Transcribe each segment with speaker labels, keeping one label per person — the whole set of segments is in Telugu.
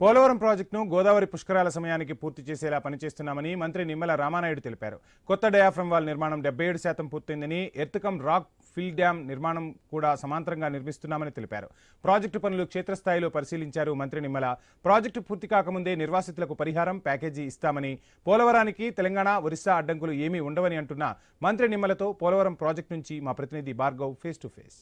Speaker 1: పోలవరం ప్రాజెక్టును గోదావరి పుష్కరాల సమయానికి పూర్తి చేసేలా పనిచేస్తున్నామని మంత్రి నిమ్మల రామానాయుడు తెలిపారు. కొత్త డయాఫ్రమ్ వాల్ నిర్మాణం 77% పూర్తయిందని, ఎర్త్కమ్ రాక్ ఫిల్ డ్యాం నిర్మాణం కూడా సమాంతరంగా నిర్మిస్తున్నామని తెలిపారు. ప్రాజెక్టు పనులు క్షేత్రస్థాయిలో పరిశీలించారు మంత్రి నిమ్మల. ప్రాజెక్టు పూర్తి కాకముందే నిర్వాసితులకు పరిహారం ప్యాకేజీ ఇస్తామని, పోలవరానికి తెలంగాణ, ఒరిస్సా అడ్డంకులు ఏమీ ఉండవని అంటున్న మంత్రి నిమ్మలతో పోలవరం ప్రాజెక్టు నుంచి మా ప్రతినిధి భార్గవ్ ఫేస్ టు ఫేస్.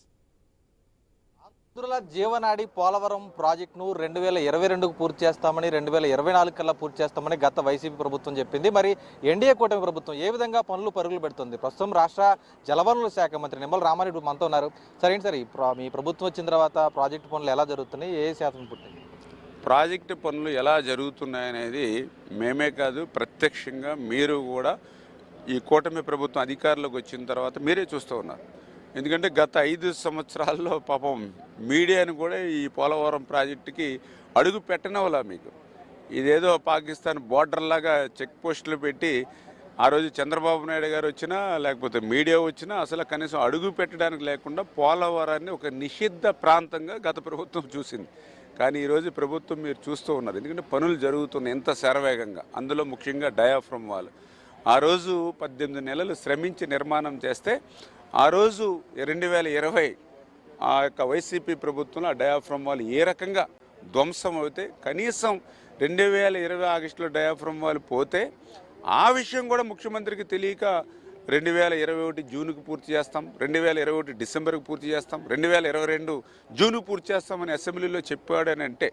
Speaker 2: ఆంధ్రుల జీవనాడి పోలవరం ప్రాజెక్టును 2022కు పూర్తి చేస్తామని, 2024 కల్లా పూర్తి చేస్తామని గత వైసీపీ ప్రభుత్వం చెప్పింది. మరి ఎన్డీఏ కూటమి ప్రభుత్వం ఏ విధంగా పరుగులు పెడుతుంది? ప్రస్తుతం రాష్ట్ర జలవనరుల శాఖ మంత్రి నిమ్మల రామారెడ్డి మనతో ఉన్నారు. సరే ఏంటి సార్, మీ ప్రభుత్వం వచ్చిన తర్వాత ప్రాజెక్టు పనులు ఎలా జరుగుతున్నాయి, ఏ శాతం పూర్తి?
Speaker 3: ప్రాజెక్టు పనులు ఎలా జరుగుతున్నాయనేది మేమే కాదు, ప్రత్యక్షంగా మీరు కూడా ఈ కూటమి ప్రభుత్వం అధికారంలోకి వచ్చిన తర్వాత మీరే చూస్తూ ఉన్నారు. ఎందుకంటే గత 5 సంవత్సరాల్లో పాపం మీడియాను కూడా ఈ పోలవరం ప్రాజెక్టుకి అడుగు పెట్టనవలా. మీకు ఇదేదో పాకిస్తాన్ బోర్డర్ లాగా చెక్ పోస్టులు పెట్టి ఆ రోజు చంద్రబాబు నాయుడు గారు వచ్చినా లేకపోతే మీడియా వచ్చినా అసలు కనీసం అడుగు పెట్టడానికి లేకుండా పోలవరాన్ని ఒక నిషిద్ధ ప్రాంతంగా గత ప్రభుత్వం చూసింది. కానీ ఈరోజు ప్రభుత్వం మీరు చూస్తూ ఉన్నారు. ఎందుకంటే పనులు జరుగుతున్నాయి ఎంత శరవేగంగా. అందులో ముఖ్యంగా డయాఫ్రమ్ వాల్ ఆ రోజు 18 నెలలు శ్రమించి నిర్మాణం చేస్తే ఆ రోజు 2020 ఆ యొక్క వైసీపీ ప్రభుత్వంలో ఆ డయాఫ్రమ్ వాల్ ఏ రకంగా ధ్వంసం అవుతే, కనీసం 2020 ఆగస్టులో డయాఫ్రమ్ వాల్ పోతే ఆ విషయం కూడా ముఖ్యమంత్రికి తెలియక 2021 జూన్కు పూర్తి చేస్తాం, 2021 డిసెంబర్కి పూర్తి చేస్తాం, 2022 జూన్కు పూర్తి చేస్తామని అసెంబ్లీలో చెప్పాడని అంటే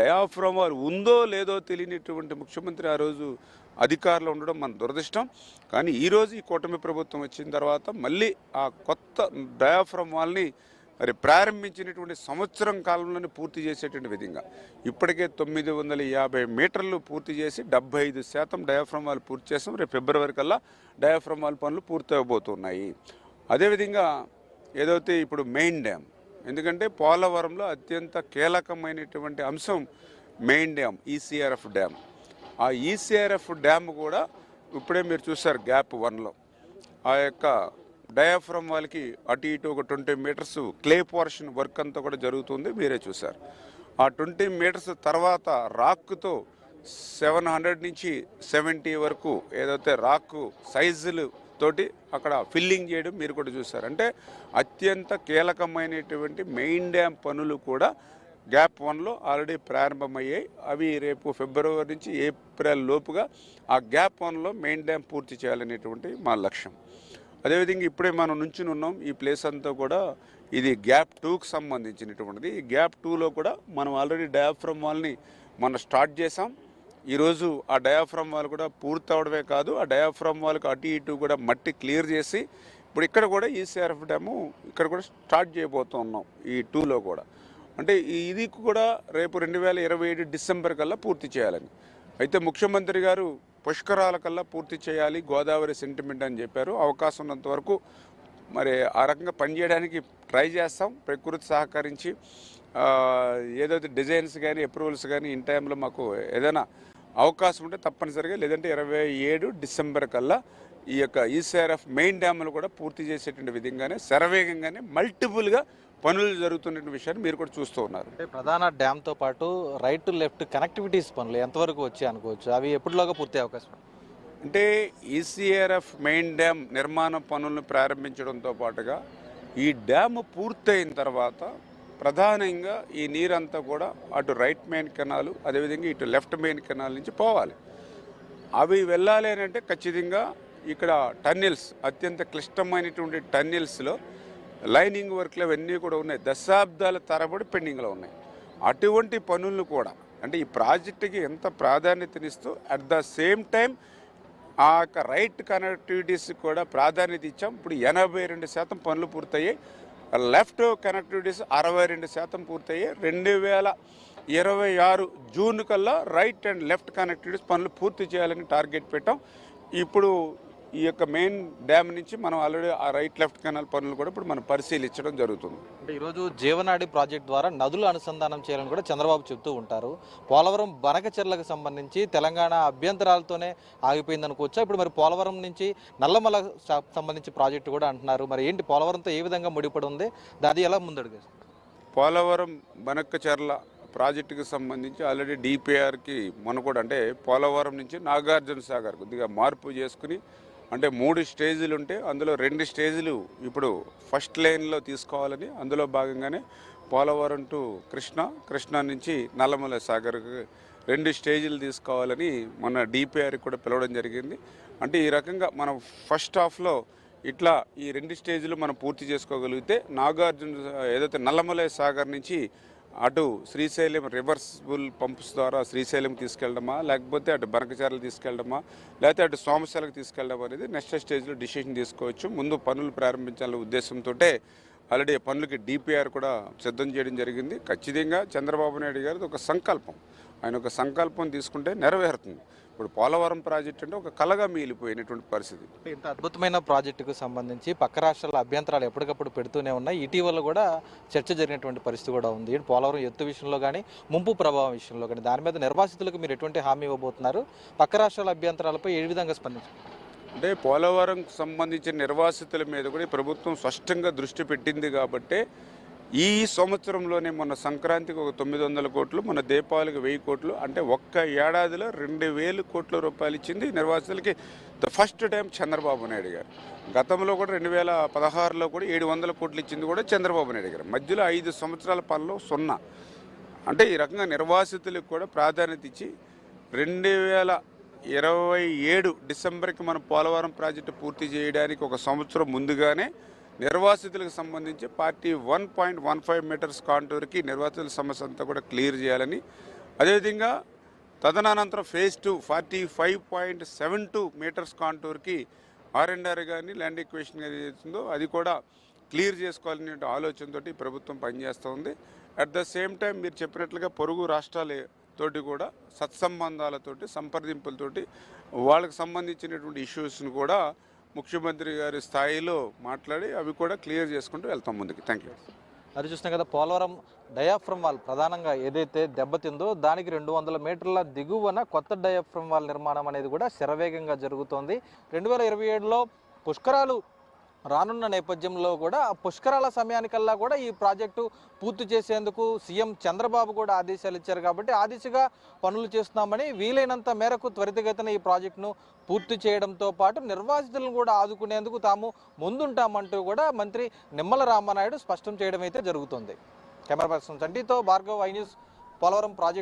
Speaker 3: డయాఫ్రమ్ వాల్ ఉందో లేదో తెలియనిటువంటి ముఖ్యమంత్రి ఆ రోజు అధికారంలో ఉండడం మన దురదృష్టం. కానీ ఈరోజు ఈ కూటమి ప్రభుత్వం వచ్చిన తర్వాత మళ్ళీ ఆ కొత్త డయాఫ్రమ్ వాల్ని మరి ప్రారంభించినటువంటి సంవత్సరం కాలంలోనే పూర్తి చేసేటువంటి విధంగా ఇప్పటికే 950 మీటర్లు పూర్తి చేసి 75% డయాఫ్రమ్ వాల్ పూర్తి చేస్తాం. రేపు ఫిబ్రవరి కల్లా డయాఫ్రమ్ వాల్ పనులు పూర్తి అవబోతున్నాయి. అదేవిధంగా ఏదైతే ఇప్పుడు మెయిన్ డ్యామ్, ఎందుకంటే పోలవరంలో అత్యంత కీలకమైనటువంటి అంశం మెయిన్ డ్యామ్, ఈసీఆర్ఎఫ్ డ్యామ్. ఆ ఈసీఆర్ఎఫ్ డ్యామ్ కూడా ఇప్పుడే మీరు చూసారు గ్యాప్ 1లో ఆ యొక్క డయాఫ్రమ్ వాళ్ళకి అటు ఇటు ఒక 20 మీటర్స్ క్లే పోర్షన్ వర్క్ అంతా కూడా జరుగుతుంది, మీరే చూసారు. ఆ 20 మీటర్స్ తర్వాత రాక్తో 700 నుంచి 70 వరకు ఏదైతే రాక్ సైజులు తోటి అక్కడ ఫిల్లింగ్ చేయడం మీరు కూడా చూసారు. అంటే అత్యంత కీలకమైనటువంటి మెయిన్ డ్యామ్ పనులు కూడా గ్యాప్ 1లో ఆల్రెడీ ప్రారంభమయ్యాయి. అవి రేపు ఫిబ్రవరి నుంచి ఏప్రిల్ లోపుగా ఆ గ్యాప్ 1లో మెయిన్ డ్యామ్ పూర్తి చేయాలనేటువంటి మా లక్ష్యం. అదేవిధంగా ఇప్పుడే మనం నుంచుని ఉన్నాం. ఈ ప్లేస్ అంతా కూడా ఇది గ్యాప్ 2కు సంబంధించినటువంటిది. ఈ గ్యాప్ 2లో కూడా మనం ఆల్రెడీ డయాఫ్రమ్ వాల్ని మనం స్టార్ట్ చేసాం. ఈరోజు ఆ డయాఫ్రమ్ వాల్ కూడా పూర్తి అవడమే కాదు, ఆ డయాఫ్రమ్ వాల్కి అటు ఇటు కూడా మట్టి క్లియర్ చేసి ఇప్పుడు ఇక్కడ కూడా ఈసీఆర్ఎఫ్ డ్యాము ఇక్కడ కూడా స్టార్ట్ చేయబోతున్నాం ఈ 2లో కూడా. అంటే ఇది కూడా రేపు 2027 డిసెంబర్ కల్లా పూర్తి చేయాలని. అయితే ముఖ్యమంత్రి గారు పుష్కరాల కల్లా పూర్తి చేయాలి, గోదావరి సెంటిమెంట్ అని చెప్పారు. అవకాశం ఉన్నంత వరకు మరి ఆ రకంగా పనిచేయడానికి ట్రై చేస్తాం. ప్రకృతి సహకరించి ఏదైతే డిజైన్స్ కానీ అప్రూవల్స్ కానీ ఇన్ టైంలో మాకు ఏదైనా అవకాశం ఉంటే తప్పనిసరిగా, లేదంటే 27 డిసెంబర్ కల్లా ఈ యొక్క ఈసీఆర్ఎఫ్ మెయిన్ డ్యాములు కూడా పూర్తి చేసేటువంటి విధంగానే శరవేగంగానే మల్టిపుల్గా పనులు జరుగుతున్న విషయాన్ని మీరు కూడా చూస్తూ ఉన్నారు.
Speaker 2: అంటే ప్రధాన డ్యామ్తో పాటు రైట్ టు లెఫ్ట్ కనెక్టివిటీస్ పనులు ఎంతవరకు వచ్చాయి అనుకోవచ్చు? అవి ఎప్పటిలోగా పూర్తి అవకాశం?
Speaker 3: అంటే ఈసీఆర్ఎఫ్ మెయిన్ డ్యామ్ నిర్మాణ పనులను ప్రారంభించడంతో పాటుగా ఈ డ్యామ్ పూర్తయిన తర్వాత ప్రధానంగా ఈ నీరంతా కూడా అటు రైట్ మెయిన్ కెనాలు, అదేవిధంగా ఇటు లెఫ్ట్ మెయిన్ కెనాల్ నుంచి పోవాలి. అవి వెళ్ళాలి అని అంటే ఖచ్చితంగా ఇక్కడ టన్నెల్స్, అత్యంత క్లిష్టమైనటువంటి టన్నెల్స్లో లైనింగ్ వర్క్లు అవన్నీ కూడా ఉన్నాయి, దశాబ్దాల తరబడి పెండింగ్లో ఉన్నాయి. అటువంటి పనులను కూడా అంటే ఈ ప్రాజెక్టుకి ఎంత ప్రాధాన్యతనిస్తూ అట్ ద సేమ్ టైం ఆ యొక్క రైట్ కనెక్టివిటీస్ కూడా ప్రాధాన్యత ఇచ్చాం. ఇప్పుడు 82% పనులు పూర్తయ్యాయి. లెఫ్ట్ కనెక్టివిటీస్ 62% పూర్తయ్యాయి. 2026 జూన్ కల్లా రైట్ అండ్ లెఫ్ట్ కనెక్టివిటీస్ పనులు పూర్తి చేయాలని టార్గెట్ పెట్టాం. ఇప్పుడు ఈ యొక్క మెయిన్ డ్యామ్ నుంచి మనం ఆల్రెడీ ఆ రైట్ లెఫ్ట్ కెనాల్ పనులు కూడా ఇప్పుడు మనం పరిశీలించడం జరుగుతుంది.
Speaker 2: అంటే ఈరోజు జీవనాడి ప్రాజెక్ట్ ద్వారా నదులు అనుసంధానం చేయాలని కూడా చంద్రబాబు చెప్తూ ఉంటారు. పోలవరం బనకచెర్లకు సంబంధించి తెలంగాణ అభ్యంతరాలతోనే ఆగిపోయింది అనుకోవచ్చా? ఇప్పుడు మరి పోలవరం నుంచి నల్లమల సంబంధించి ప్రాజెక్టు కూడా అంటున్నారు. మరి ఏంటి పోలవరంతో ఏ విధంగా ముడిపడి ఉంది, అది ఎలా ముందడుగు?
Speaker 3: పోలవరం బనకచెర్ల ప్రాజెక్టుకి సంబంధించి ఆల్రెడీ డిపిఆర్కి మన కూడా అంటే పోలవరం నుంచి నాగార్జున సాగర్ కొద్దిగా మార్పు చేసుకుని అంటే 3 స్టేజీలు ఉంటే అందులో 2 స్టేజీలు ఇప్పుడు ఫస్ట్ లైన్లో తీసుకోవాలని అందులో భాగంగానే పోలవరం టు కృష్ణా నుంచి నల్లమల సాగర్కి 2 స్టేజీలు తీసుకోవాలని మన డిపిఆర్ కూడా పిలవడం జరిగింది. అంటే ఈ రకంగా మనం ఫస్ట్ హాఫ్లో ఇట్లా ఈ 2 స్టేజీలు మనం పూర్తి చేసుకోగలిగితే నాగార్జున ఏదైతే నల్లమల సాగర్ నుంచి అటు శ్రీశైలం రివర్సిబుల్ పంప్స్ ద్వారా శ్రీశైలం తీసుకెళ్ళడమా లేకపోతే అటు బనకచర్లు తీసుకెళ్ళడమా లేకపోతే అటు సోమశలకు తీసుకెళ్ళడం అనేది నెక్స్ట్ స్టేజ్లో డిసిషన్ తీసుకోవచ్చు. ముందు పనులు ప్రారంభించాలనే ఉద్దేశంతో ఆల్రెడీ పనులకి డిపిఆర్ కూడా సిద్ధం చేయడం జరిగింది. ఖచ్చితంగా చంద్రబాబు నాయుడు గారిది ఒక సంకల్పం, ఆయన ఒక సంకల్పం తీసుకుంటే నెరవేరుతుంది. ఇప్పుడు పోలవరం ప్రాజెక్ట్ అంటే ఒక కలగా మిగిలిపోయినటువంటి పరిస్థితి.
Speaker 2: ఇంత అద్భుతమైన ప్రాజెక్టుకు సంబంధించి పక్క రాష్ట్రాల అభ్యంతరాలు ఎప్పటికప్పుడు పెడుతూనే ఉన్నాయి. ఇటీవల కూడా చర్చ జరిగినటువంటి పరిస్థితి కూడా ఉంది. పోలవరం ఎత్తు విషయంలో కానీ ముంపు ప్రభావం విషయంలో కానీ దాని మీద నిర్వాసితులకు మీరు ఎటువంటి హామీ ఇవ్వబోతున్నారు? పక్క రాష్ట్రాల అభ్యంతరాలపై ఏ విధంగా స్పందించారు?
Speaker 3: అంటే పోలవరంకు సంబంధించిన నిర్వాసితుల మీద కూడా ప్రభుత్వం స్పష్టంగా దృష్టి పెట్టింది కాబట్టి ఈ సంవత్సరంలోనే మొన్న సంక్రాంతికి ఒక 900 కోట్లు, మన దీపావళికి 1000 కోట్లు, అంటే ఒక్క ఏడాదిలో 2000 కోట్ల రూపాయలు ఇచ్చింది నిర్వాసితులకి. The first time Chandrababu Naidu గారు. గతంలో కూడా 2016లో కూడా 700 కోట్లు ఇచ్చింది కూడా చంద్రబాబు నాయుడు గారు. మధ్యలో 5 సంవత్సరాల పనిలో 0. అంటే ఈ రకంగా నిర్వాసితులకు కూడా ప్రాధాన్యత ఇచ్చి 2027 డిసెంబర్కి మనం పోలవరం ప్రాజెక్టు పూర్తి చేయడానికి ఒక సంవత్సరం ముందుగానే నిర్వాసితులకు సంబంధించి పార్టీ 1.15 మీటర్స్ కాంటూర్కి నిర్వాసితుల సమస్య అంతా కూడా క్లియర్ చేయాలని, అదేవిధంగా తదనంతరం ఫేజ్ 2 45.72 మీటర్స్ కాంటూర్కి R&R కానీ ల్యాండ్ ఎక్వేషన్ కానీ ఏదైతుందో అది కూడా క్లియర్ చేసుకోవాలనే ఆలోచనతోటి ప్రభుత్వం పనిచేస్తుంది. అట్ ద సేమ్ టైం మీరు చెప్పినట్లుగా పొరుగు రాష్ట్రాలతోటి కూడా సత్సంబంధాలతోటి సంప్రదింపులతోటి వాళ్ళకి సంబంధించినటువంటి ఇష్యూస్ను కూడా ముఖ్యమంత్రి గారి స్థాయిలో మాట్లాడి అవి కూడా క్లియర్ చేసుకుంటూ వెళ్తాం ముందుకు. Thank you.
Speaker 2: అది చూస్తున్నాం కదా, పోలవరం డయాఫ్రమ్ వాల్ ప్రధానంగా ఏదైతే దెబ్బతిందో దానికి 200 మీటర్ల దిగువన కొత్త డయాఫ్రమ్ వాల్ నిర్మాణం అనేది కూడా శరవేగంగా జరుగుతోంది. 2027లో పుష్కరాలు రానున్న నేపథ్యంలో కూడా ఆ పుష్కరాల సమయానికల్లా కూడా ఈ ప్రాజెక్టు పూర్తి చేసేందుకు సీఎం చంద్రబాబు కూడా ఆదేశాలు ఇచ్చారు. కాబట్టి ఆ దిశగా పనులు చేస్తున్నామని వీలైనంత మేరకు త్వరితగతిన ఈ ప్రాజెక్టును పూర్తి చేయడంతో పాటు నిర్వాసితులను కూడా ఆదుకునేందుకు తాము ముందుంటామంటూ కూడా మంత్రి నిమ్మల రామానాయుడు స్పష్టం చేయడం అయితే జరుగుతుంది. కెమెరా పర్సన్ చంటితో Bhargav, I News, Polavaram project.